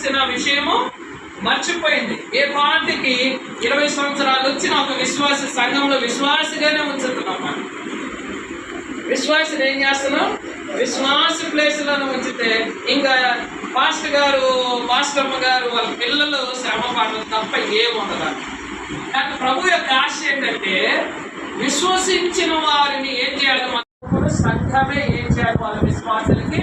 చేయవలసిన విషయము మర్చిపోయింది. ఏ పార్టీకి 20 సంవత్సరాలు వచ్చిన ఒక విశ్వాస సంఘంలో విశ్వాసగానే ఉంచుతున్నాం. మనం విశ్వాసులు ఏం చేస్తున్నాం? విశ్వాస ప్లేసులను ఉంచితే ఇంకా పాస్టర్ గారు, పాస్టర్మ గారు, వాళ్ళ పిల్లలు శ్రమ పడడం తప్ప ఏముండదు. కానీ ప్రభు యొక్క ఆశ ఏంటంటే విశ్వసించిన వారిని ఏం చేయాలి? మన సంఘమే ఏం చేయాలి? వాళ్ళ విశ్వాసాలకి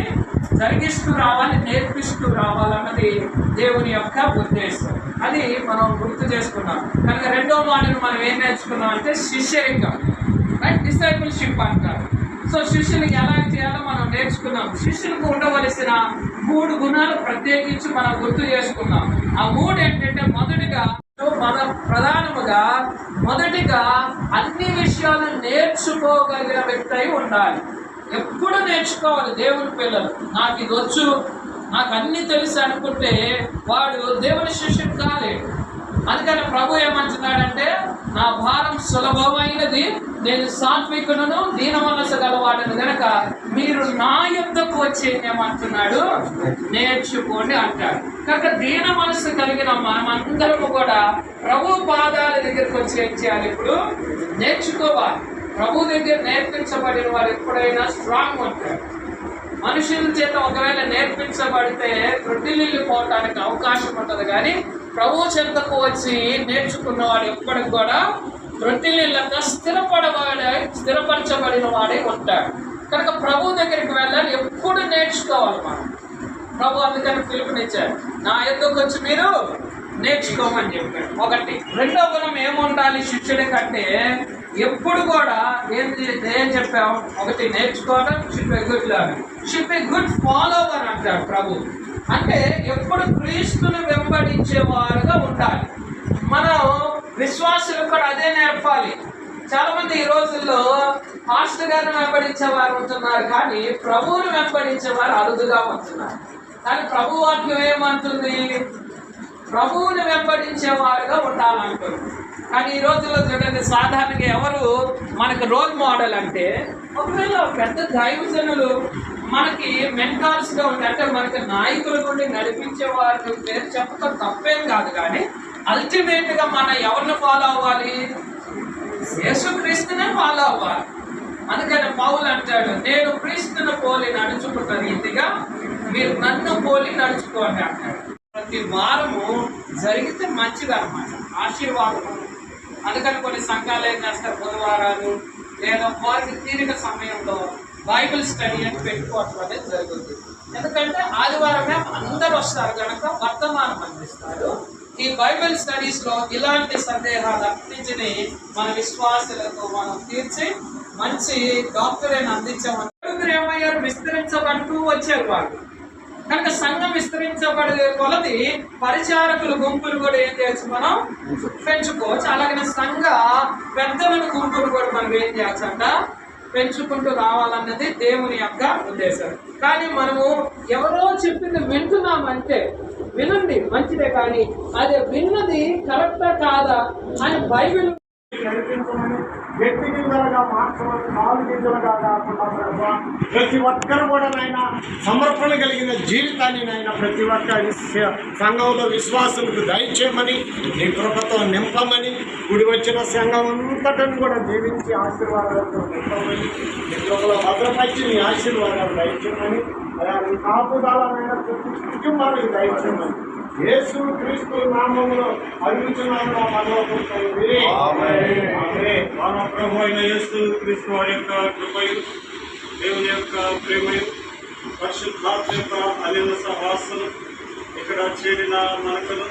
జరిగిస్తూ రావాలి, నేర్పిస్తూ రావాలన్నది దేవుని యొక్క ఉద్దేశం. అది మనం గుర్తు చేసుకున్నాం. కనుక రెండో మాటను మనం ఏం నేర్చుకున్నాం అంటే శిష్యరికం, రైట్? డిసైపుల్షిప్ అంటారు. సో శిష్యులకి ఎలా చేయాలో మనం నేర్చుకున్నాం. శిష్యులకు ఉండవలసిన 3 గుణాలు ప్రత్యేకించి మనం గుర్తు చేసుకున్నాం. ఆ 3 ఏంటంటే మొదటిగా అన్ని విషయాలు నేర్చుకోగలిగిన వ్యక్తి అయి ఉండాలి. ఎప్పుడు నేర్చుకోవాలి దేవుని పిల్లలు. నాకు ఇది వచ్చు, నాకు అన్నీ తెలుసు అనుకుంటే వాడు దేవుని శిష్యుడు కాలేడు. అందుకని ప్రభు ఏమంటున్నాడంటే నా భారం సులభమైనది, నేను సాత్వికులను దీన మనసు గలవాడను గనక మీరు నా యొద్దకు వచ్చి ఏమంటున్నాడు? నేర్చుకోండి అంటాడు. కనుక దీన మనసు కలిగిన మనమందరము కూడా ప్రభు పాదాల దగ్గరికి వచ్చి ఏం చేయాలి? ఇప్పుడు నేర్చుకోవాలి. ప్రభు దగ్గర నేర్పించబడిన వారు ఎప్పుడైనా స్ట్రాంగ్ ఉంటారు. మనుషుల చేత ఒకవేళ నేర్పించబడితే త్రుటిల్లిపోవటానికి అవకాశం ఉంటుంది. కానీ చెంతకు వచ్చి నేర్చుకున్నవాడు ఎప్పటికి కూడా త్రుటిల్లిక స్థిరపరచబడిన వాడే ఉంటాడు. కనుక ప్రభు దగ్గరికి వెళ్ళాలి, ఎప్పుడు నేర్చుకోవాలి మనం. ప్రభు అందుకని పిలుపునిచ్చారు, నా యొద్దకు వచ్చి మీరు నేర్చుకోమని చెప్పాడు. ఒకటి. రెండో గుణం ఏముండాలి శిష్యుడి కంటే? ఎప్పుడు కూడా ఏం చెప్పాం? ఒకటి నేర్చుకోవడం, షిప్ ఏ గుడ్ ఫాలోవర్ అంటాడు ప్రభు. అంటే ఎప్పుడు క్రీస్తును వెంబడించేవారుగా ఉండాలి. మనం విశ్వాసులు కూడా అదే నేర్పాలి. చాలా మంది ఈ రోజుల్లో పాస్టర్ గారిని వెంబడించేవారు ఉంటున్నారు, కానీ ప్రభువును వెంబడించేవారు అరుదుగా ఉంటున్నారు. కానీ ప్రభు వాక్యం ఏమంటుంది? ప్రభువుని వెంబడించేవారుగా ఉండాలంటుంది. కానీ ఈ రోజుల్లో చూడండి, సాధారణంగా ఎవరు మనకు రోల్ మోడల్ అంటే, ఒకవేళ పెద్ద దైవజనులు మనకి మెంటార్స్గా ఉంటే, అంటే మనకి నాయకుల నుండి నడిపించే వారి పేరు చెప్పడం తప్పేం కాదు. కానీ అల్టిమేట్గా మనం ఎవరిని ఫాలో అవ్వాలి? యేసుక్రీస్తునే ఫాలో అవ్వాలి. అందుకని పౌలు అంటాడు, నేను క్రీస్తును పోలి నడుచుకున్న రీతిగా మీరు నన్ను పోలి నడుచుకోండి అంటాడు. ప్రతి వారము జరిగితే మంచిది అన్నమాట, ఆశీర్వాదం. అందుకని కొన్ని సంఘాలు ఏం చేస్తారు, బుధవారాలు లేదా వారికి తీరిక సమయంలో బైబిల్ స్టడీ అని పెట్టుకోవడం అనేది జరుగుతుంది. ఎందుకంటే ఆదివారమే అందరూ వస్తారు కనుక వర్తమానం అందిస్తారు. ఈ బైబిల్ స్టడీస్లో ఇలాంటి సందేహాలు అన్నింటినీ మన విశ్వాసులకు మనం తీర్చి మంచి డాక్టరేట్ అందించామని ఏమయ్యారు? విస్తరించబడుతూ వచ్చారు వాళ్ళు. కనుక సంఘం విస్తరించబడే కొలది పరిచారకుల గుంపులు కూడా ఏం చేయొచ్చు? మనం పెంచుకోవచ్చు. అలాగే సంఘ పెద్దమైన గుంపులు కూడా మనం ఏం చేయొచ్చు అంట? పెంచుకుంటూ రావాలన్నది దేవుని యొక్క ఉద్దేశం. కానీ మనము ఎవరో చెప్పింది వింటున్నామంటే వినండి, మంచిదే, కానీ అది విన్నది కరెక్టా కాదా అని బైబిల్ నడిపించమని, వ్యక్తి గింజలుగా మార్చమని, 4 గింజలుగా కాకుండా ప్రతి ఒక్కరు కూడా నైనా సమర్పణ కలిగిన జీవితాన్ని నైనా ప్రతి ఒక్క సంఘంలో విశ్వాసులకు దయచేయమని, నీ కృపతో నింపమని, కూడి వచ్చిన సంఘం అంతటిని కూడా దీవించి ఆశీర్వాదాలతో నింపమని, నీ కృపలో భద్రపరిచి నీ ఆశీర్వాదాలు దయచేయమని, అలాగే కాపుదాలైన ప్రతి కుటుంబానికి దయచేయమని యేసు క్రీస్తు నామములో అడుగుచున్నాము నా పరలోకపు తండ్రి. ఆమేన్. మన ప్రభు అయిన యేసు క్రీస్తు వారి యొక్క కృపయు, దేవుని యొక్క ప్రేమయు, పరిశుద్ధాత్మ యొక్క అనిల సహవాసము ఇక్కడ చేరిన మనకును